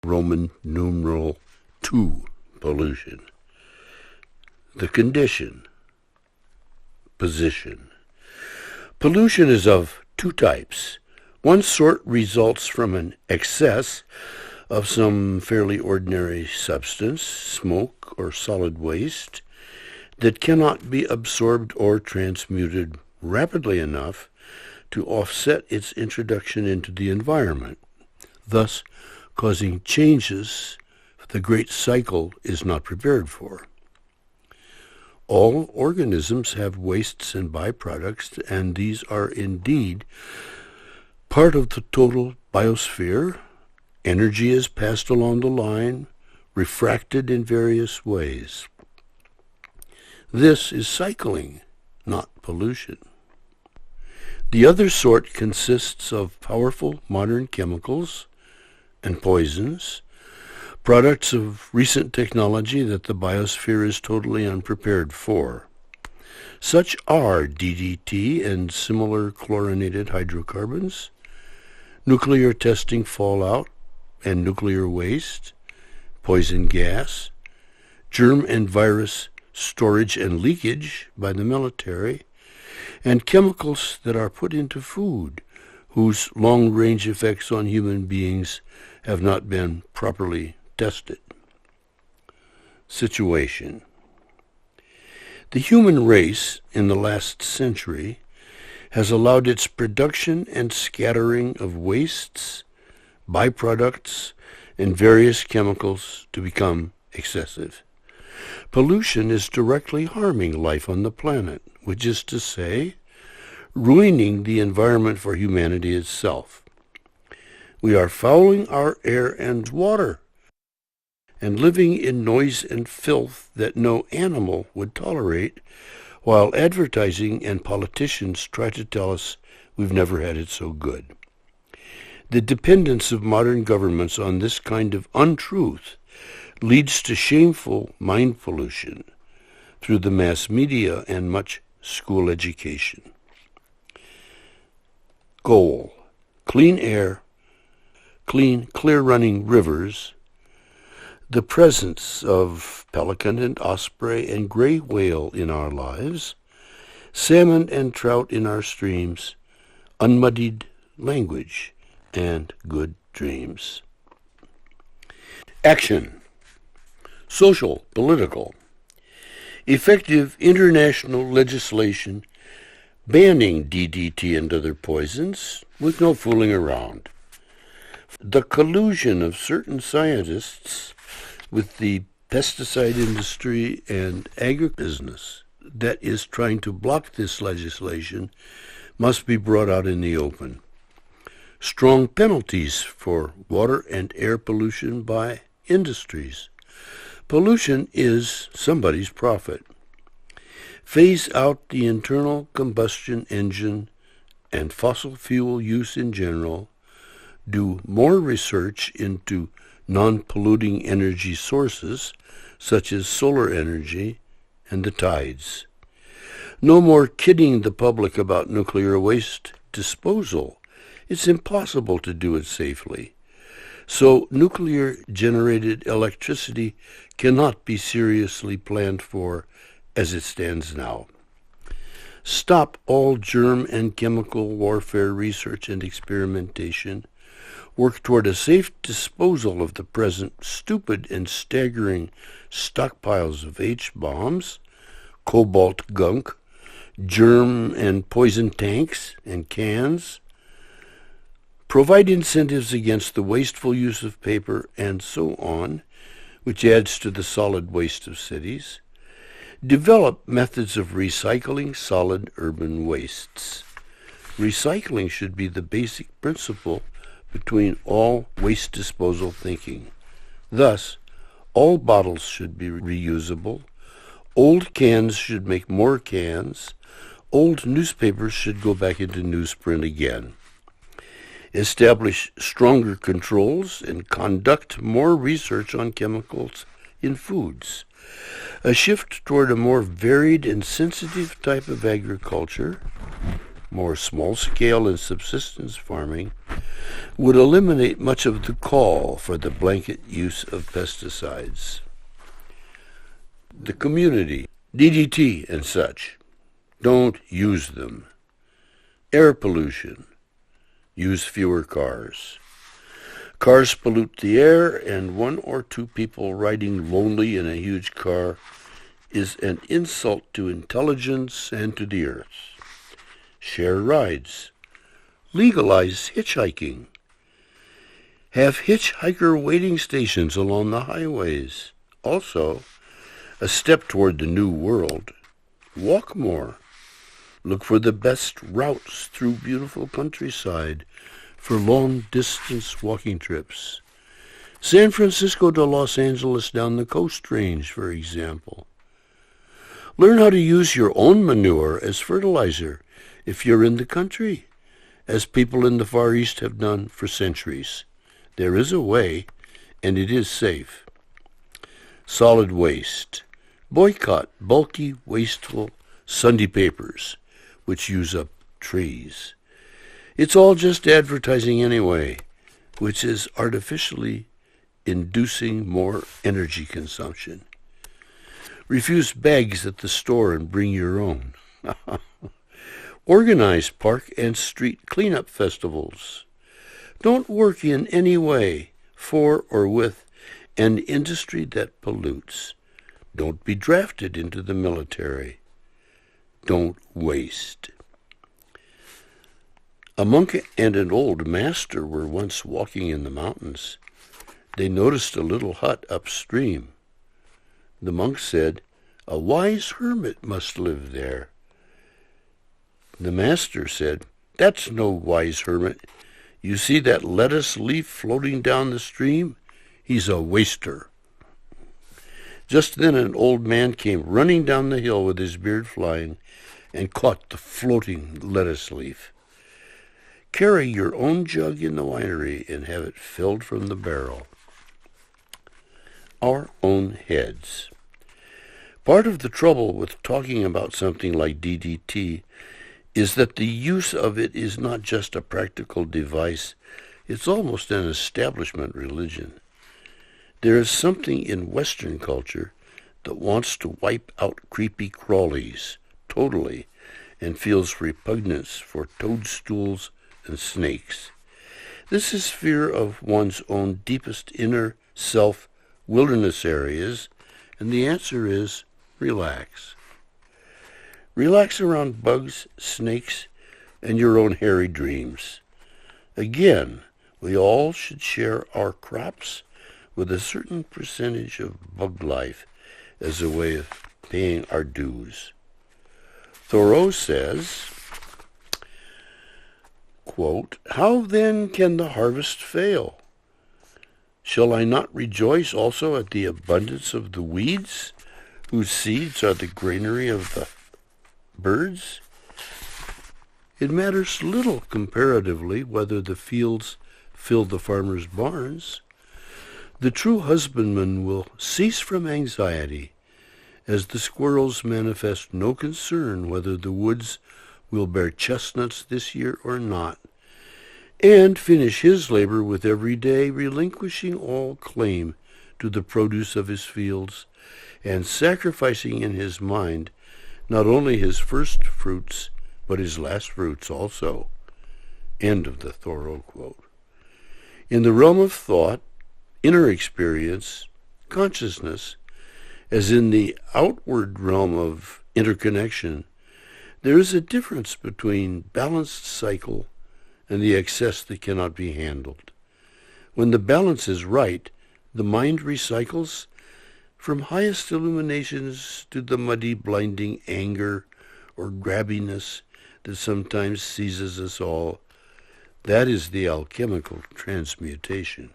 Roman numeral 2 pollution. The condition, position. Pollution is of two types. One sort results from an excess of some fairly ordinary substance, smoke or solid waste, that cannot be absorbed or transmuted rapidly enough to offset its introduction into the environment, thus causing changes the great cycle is not prepared for. All organisms have wastes and byproducts, and these are indeed part of the total biosphere. Energy is passed along the line, refracted in various ways. This is cycling, not pollution. The other sort consists of powerful modern chemicals and poisons, products of recent technology that the biosphere is totally unprepared for. Such are DDT and similar chlorinated hydrocarbons, nuclear testing fallout and nuclear waste, poison gas, germ and virus storage and leakage by the military, and chemicals that are put into food whose long-range effects on human beings have not been properly tested. Situation. The human race in the last century has allowed its production and scattering of wastes, byproducts, and various chemicals to become excessive. Pollution is directly harming life on the planet, which is to say, ruining the environment for humanity itself. We are fouling our air and water, and living in noise and filth that no animal would tolerate, while advertising and politicians try to tell us we've never had it so good. The dependence of modern governments on this kind of untruth leads to shameful mind pollution through the mass media and much school education. Goal: clean air, clear-running rivers, the presence of pelican and osprey and gray whale in our lives, salmon and trout in our streams, unmuddied language, and good dreams. Action. Social, political. Effective international legislation banning DDT and other poisons with no fooling around. The collusion of certain scientists with the pesticide industry and agribusiness that is trying to block this legislation must be brought out in the open. Strong penalties for water and air pollution by industries. Pollution is somebody's profit. Phase out the internal combustion engine and fossil fuel use in general. Do more research into non-polluting energy sources, such as solar energy and the tides. No more kidding the public about nuclear waste disposal. It's impossible to do it safely. So nuclear-generated electricity cannot be seriously planned for as it stands now. Stop all germ and chemical warfare research and experimentation. Work toward a safe disposal of the present stupid and staggering stockpiles of H-bombs, cobalt gunk, germ and poison tanks and cans. Provide incentives against the wasteful use of paper and so on, which adds to the solid waste of cities. Develop methods of recycling solid urban wastes. Recycling should be the basic principle between all waste disposal thinking. Thus, all bottles should be reusable, old cans should make more cans, old newspapers should go back into newsprint again. Establish stronger controls and conduct more research on chemicals in foods. A shift toward a more varied and sensitive type of agriculture, more small-scale and subsistence farming would eliminate much of the call for the blanket use of pesticides. The community, DDT and such, don't use them. Air pollution, use fewer cars. Cars pollute the air, and one or two people riding lonely in a huge car is an insult to intelligence and to the earth. Share rides. Legalize hitchhiking. Have hitchhiker waiting stations along the highways. Also, a step toward the new world. Walk more. Look for the best routes through beautiful countryside for long-distance walking trips. San Francisco to Los Angeles down the Coast Range, for example. Learn how to use your own manure as fertilizer if you're in the country, as people in the Far East have done for centuries. There is a way, and it is safe. Solid waste. Boycott bulky, wasteful Sunday papers, which use up trees. It's all just advertising anyway, which is artificially inducing more energy consumption. Refuse bags at the store and bring your own. Organize park and street cleanup festivals. Don't work in any way for or with an industry that pollutes. Don't be drafted into the military. Don't waste. A monk and an old master were once walking in the mountains. They noticed a little hut upstream. The monk said, "A wise hermit must live there." The master said, "That's no wise hermit. You see that lettuce leaf floating down the stream? He's a waster." Just then an old man came running down the hill with his beard flying and caught the floating lettuce leaf. Carry your own jug in the winery and have it filled from the barrel. Our own heads. Part of the trouble with talking about something like DDT is that the use of it is not just a practical device, it's almost an establishment religion. There is something in Western culture that wants to wipe out creepy crawlies totally and feels repugnance for toadstools and snakes. This is fear of one's own deepest inner self wilderness areas, and the answer is relax. Relax around bugs, snakes, and your own hairy dreams. Again, we all should share our crops with a certain percentage of bug life as a way of paying our dues. Thoreau says, quote, "How then can the harvest fail? Shall I not rejoice also at the abundance of the weeds, whose seeds are the granary of the birds? It matters little comparatively whether the fields fill the farmer's barns. The true husbandman will cease from anxiety, as the squirrels manifest no concern whether the woods will bear chestnuts this year or not, and finish his labor with every day, relinquishing all claim to the produce of his fields, and sacrificing in his mind not only his first fruits, but his last fruits also." End of the Thoreau quote. In the realm of thought, inner experience, consciousness, as in the outward realm of interconnection, there is a difference between balanced cycle and the excess that cannot be handled. When the balance is right, the mind recycles from highest illuminations to the muddy, blinding anger or grabbiness that sometimes seizes us all. That is the alchemical transmutation.